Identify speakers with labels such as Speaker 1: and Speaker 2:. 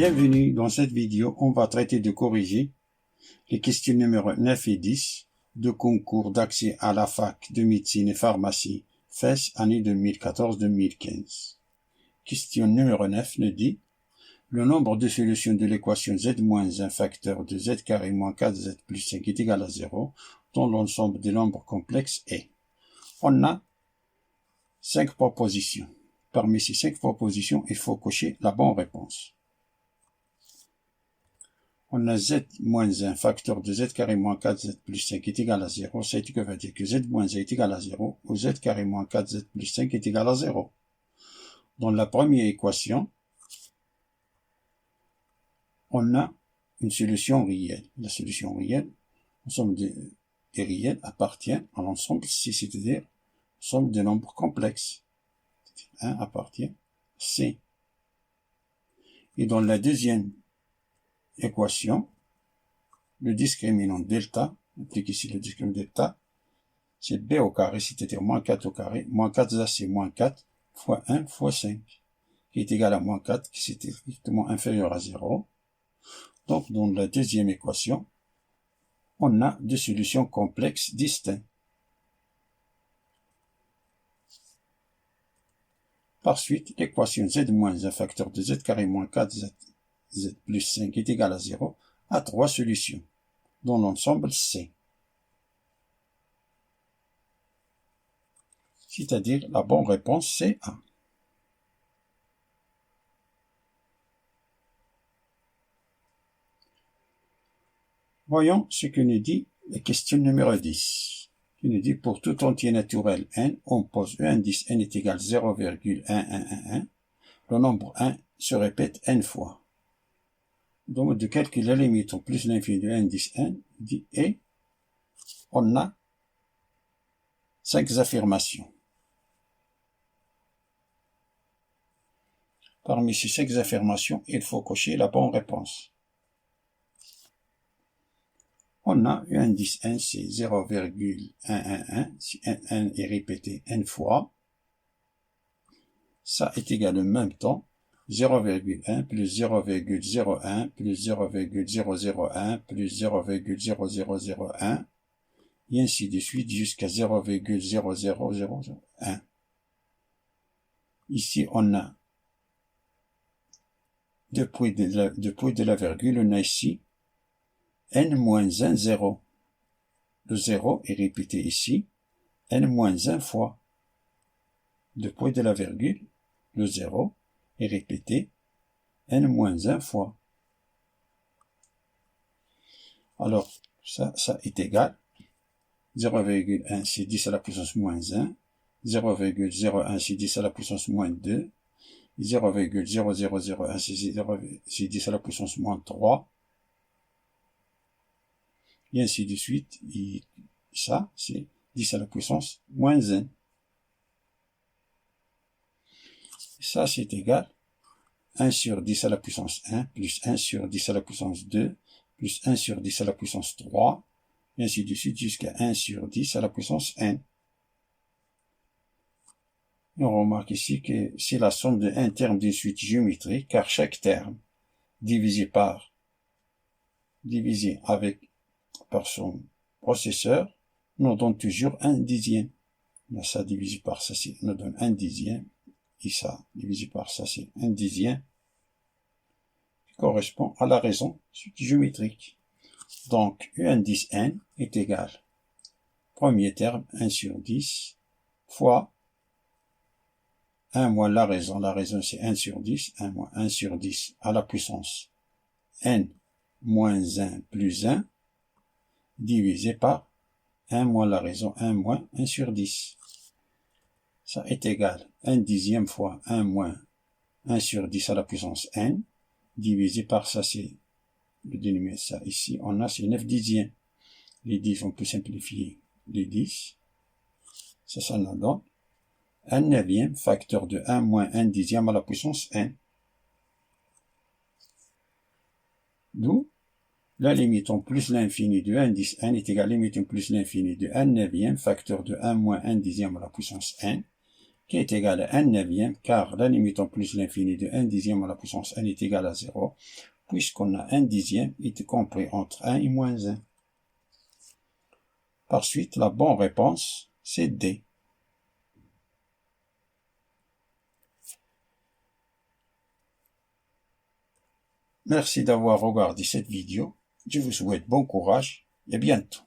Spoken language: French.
Speaker 1: Bienvenue dans cette vidéo, on va traiter de corriger les questions numéro 9 et 10 de concours d'accès à la fac de médecine et pharmacie FES année 2014-2015. Question numéro 9 nous dit le nombre de solutions de l'équation z-1 facteur de z carré moins 4z plus 5 est égal à 0 dont l'ensemble des nombres complexes est. On a 5 propositions. Parmi ces 5 propositions, il faut cocher la bonne réponse. On a z-1 facteur de z carré moins 4z plus 5 est égal à 0. Ça veut dire que z-1 est égal à 0 ou z carré moins 4z plus 5 est égal à 0. Dans la première équation, on a une solution réelle. La solution réelle, l'ensemble des réels appartient à l'ensemble C, c'est-à-dire l'ensemble des nombres complexes. 1 appartient à C. Et dans la deuxième équation, le discriminant delta, on applique ici le discriminant delta, c'est b au carré, c'est-à-dire moins 4 au carré. Moins 4, c'est moins 4 fois 1 fois 5, qui est égal à moins 4, qui est strictement inférieur à 0. Donc, dans la deuxième équation, on a deux solutions complexes distinctes. Par suite, l'équation z moins un facteur de z carré moins 4z z plus 5 est égal à 0 a trois solutions, dont l'ensemble C. C'est-à-dire la bonne réponse c'est A. Voyons ce que nous dit la question numéro 10. Qui nous dit pour tout entier naturel n, on pose E indice n est égal à 0,1111. Le nombre 1 se répète n fois. Donc de calculer la limite au plus l'infini de indice n, et on a 5 affirmations. Parmi ces 5 affirmations, il faut cocher la bonne réponse. On a un indice n, c'est 0,111, si n est répété n fois, ça est égal en même temps 0,1 plus 0,01 plus 0,001 plus 0,0001 et ainsi de suite jusqu'à 0,00001. Ici, on a depuis de la virgule, on a ici n-1, 0. Le 0 est répété ici, n-1 fois. Depuis de la virgule, le 0 est répété n-1 fois. Alors, ça est égal. 0,1 c'est 10 à la puissance moins 1. 0,01 c'est 10 à la puissance moins 2. 0,0001 c'est 10 à la puissance moins 3. Et ainsi de suite. Et ça, c'est 10 à la puissance moins 1. Ça, c'est égal 1 sur 10 à la puissance 1 plus 1 sur 10 à la puissance 2 plus 1 sur 10 à la puissance 3, et ainsi de suite jusqu'à 1 sur 10 à la puissance n. Et on remarque ici que c'est la somme de un terme d'une suite géométrique, car chaque terme divisé par son processeur nous donne toujours un dixième. Là, ça divisé par ça, nous donne un dixième. Et ça, divisé par ça, c'est un dixième, qui correspond à la raison géométrique. Donc, U indice n est égal, premier terme, 1 sur 10, fois 1 moins la raison c'est 1 sur 10, 1 moins 1 sur 10 à la puissance n moins 1 plus 1, divisé par 1 moins la raison 1 moins 1 sur 10. Ça est égal 1 dixième fois 1 moins 1 sur 10 à la puissance n, divisé par ça, c'est le dénominateur, ça ici, on a c'est 9 dixièmes. Les 10, on peut simplifier les 10. Ça nous donne 1 neuvième facteur de 1 moins 1 dixième à la puissance n. D'où la limite en plus l'infini de indice n est égale à la limite en plus l'infini de 1 neuvième facteur de 1 moins 1 dixième à la puissance n, qui est égal à 1 neuvième, car la limite en plus l'infini de 1 dixième à la puissance n est égal à 0, puisqu'on a 1 dixième est compris entre 1 et moins 1. Par suite, la bonne réponse, c'est D. Merci d'avoir regardé cette vidéo. Je vous souhaite bon courage et à bientôt.